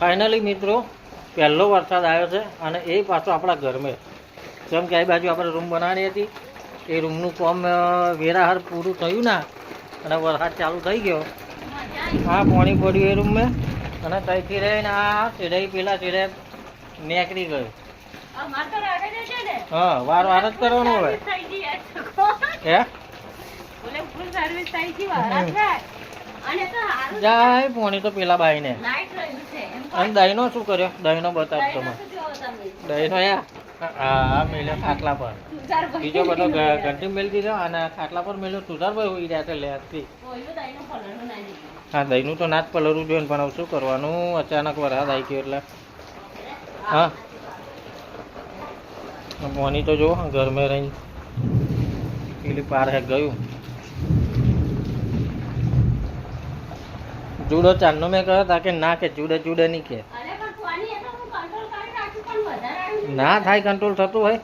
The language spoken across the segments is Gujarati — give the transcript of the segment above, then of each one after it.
ફાઇનલી મિત્રો પહેલો વરસાદ આવ્યો છે અને એ પાછો આપણા ઘરમાં. જેમ કે આ બાજુ આપણે રૂમ બનાવવાની હતી એ રૂમનું કામ વેરાહર પૂરું થયું ના અને વરસાદ ચાલુ થઈ ગયો. હા પાણી પડ્યું એ રૂમમાં અને ત્યાંથી રહીને આ સીડાઈ પેલા સીડે નીકળી ગયો. હા વાર વાર જ કરવાનું હવે હે જાય પાણી તો પેલા બાઈ ને અને દહીંનો શું કર્યો દહીંનો બતાવ તમે દહીંનો હા મેલ્યો ખાટલા પર બીજો બધો ઘંટી મેળવી દીધો અને ખાટલા પર મેલ્યો તુષારભાઈ હોઈ રહ્યા છે લેતી. હા દહીંનું તો ના જ પલરવું જોઈએ પણ હવે શું કરવાનું અચાનક વરસાદ આવી ગયો એટલે હા પાણી તો જો ઘરમાં રહીને પેલી પાર હે ગયું. જુડો ચાંદનો મેં કહ્યો તા કે ના કે જુડે જુડે નહીં કે ના થાય કંટ્રોલ થતું હોય.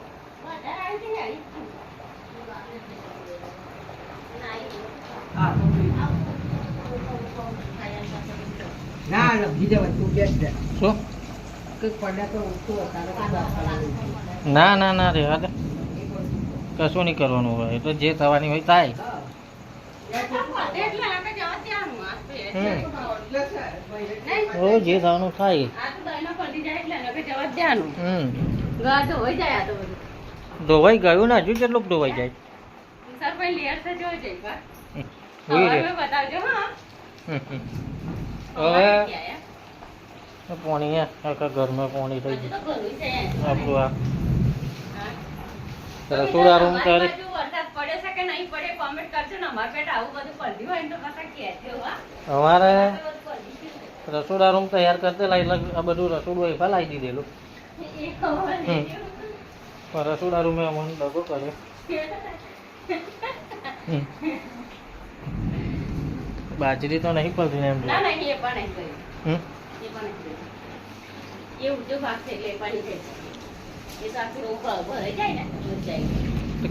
ના ના ના રે હા કશું નહીં કરવાનું હોય એટલે જે થવાની હોય થાય. જે થવાનું થાય ધોવાઈ ગયું ને હજુ કેટલું ધોવાઈ જાય હવે પાણી આખા ઘરમાં પાણી થઈ ગયું આપણું આ રસોડા રૂમ તારે અમારે રસોડા રૂમ તૈયાર કરતે આ બધું રસોડું એફા લાવી દીધેલું પણ રસોડા રૂમે અમને દગો કર્યો. બાજરી તો નહીં પડતી ને એમ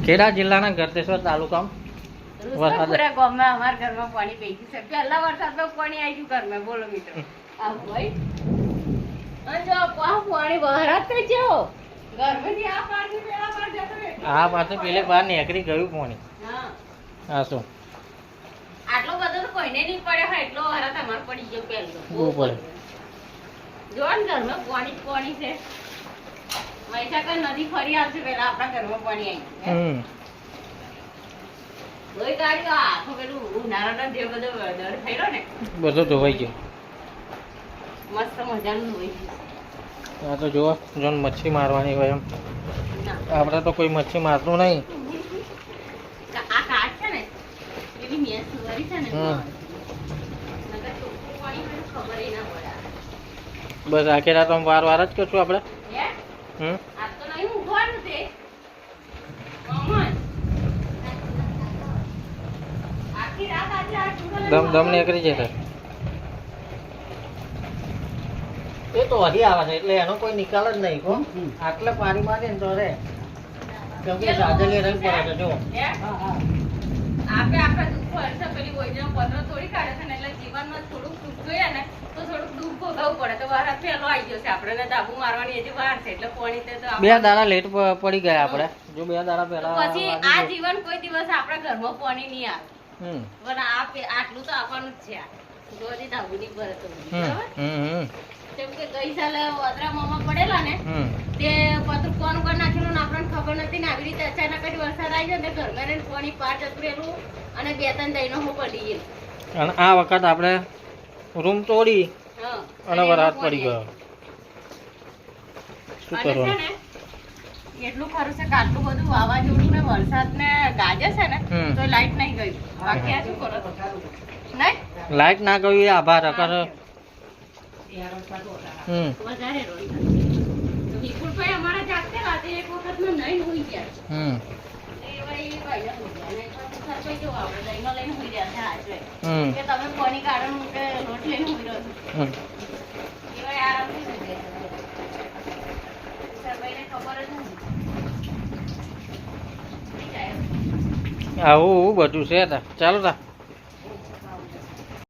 ખેડા જિલ્લાના ગળતેશ્વર તાલુકા અમારા ઘરમાં પાણી પી ગયું છે. પહેલા વરસાદમાં પાણી આવી ગયું ઘરમાં. બોલો મિત્રો પાણી વરસાદ થઈ ગયો ઘરમાંથી આ પાણી પેલા પાર જતો આ પાસે પેલે બહાર નીકળી ગયું પાણી. હા શું આટલો બધો તો કોઈને નહીં પડ્યો હોય એટલો વરસાદ અમારે પડી ગયો પહેલો બહુ પડે. જો ને ઘરમાં પાણી પાણી છે. મહીસાગર નદી ફરી આવશે પેલા આપણા ઘરમાં પાણી આવી બધો ધોવાઈ ગયો. મસ્ત મજાનું આ તો જોવો જો મચ્છી મારવાની હોય એમ આપણે તો કોઈ મચ્છી મારતું નહીં. બસ આખી રાત વાર વાર જ કરશું આપણે. દમ દમ નીકળી જશે એ તો હજી આવે છે એટલે એનો કોઈ નિકાલ જ નહીં. કો આટલે પાણી મારે ને તો રે કેમ કે સાજલી રહી પડે છે જો આપે આખા દુઃખ વર્ષે પેલી યોજના પત્ર થોડી કાઢે છે ને એટલે જીવનમાં થોડુંક દુઃખ જોઈએ ને તો થોડુંક દુઃખ ભોગવવું પડે. તો વરસાદ પેલો આવી ગયો છે આપણે દાબુ મારવાની હજી વાર છે એટલે પાણી તો 2 દાડા લેટ પડી ગયા આપણે. જો 2 દાડા પહેલા પછી આ જીવન કોઈ દિવસ આપણા ઘરમાં પાણી નહીં આવે પણ આટલું તો આપવાનું જ છે. જોજી દાબુની પર તો કેમ કે ગઈ સાલે વદરા મામા પડેલા ને તે પત્ર કોણ કોણ નાખેલું ને આપણને ખબર નથી ને આવી રીતે અચાનક જ વરસાદ આવી જાય ને ઘરમાં રહીને પાણી પાર જતું રહેલું અને 2-3 દહીનો હું પડી ગયેલું. અને આ વખત આપણે રૂમ તોડી અને વરસાદ પડી ગયો. શું કરવાનું એટલું ખરું છે કે આટલું બધું વાવાઝોડું ને વરસાદ ને ગાજે છે ને તો લાઈટ નહીં ગઈ. બાકી આ શું કરો નહીં લાઈટ ના ગયું એ આભાર અકર વધારે વિપુલભાઈ અમારા જાગતે રાતે એક વખત માં નહીં હોઈ ગયા જો આપણે લઈને લઈને હોઈ રહ્યા છે આજે કે તમે પાણી કાઢો કે રોટ લઈને હોઈ રહ્યો એવા આરામથી હોઈ ગયા સરભાઈને ખબર જ નથી આવું બધું છે ચાલો તા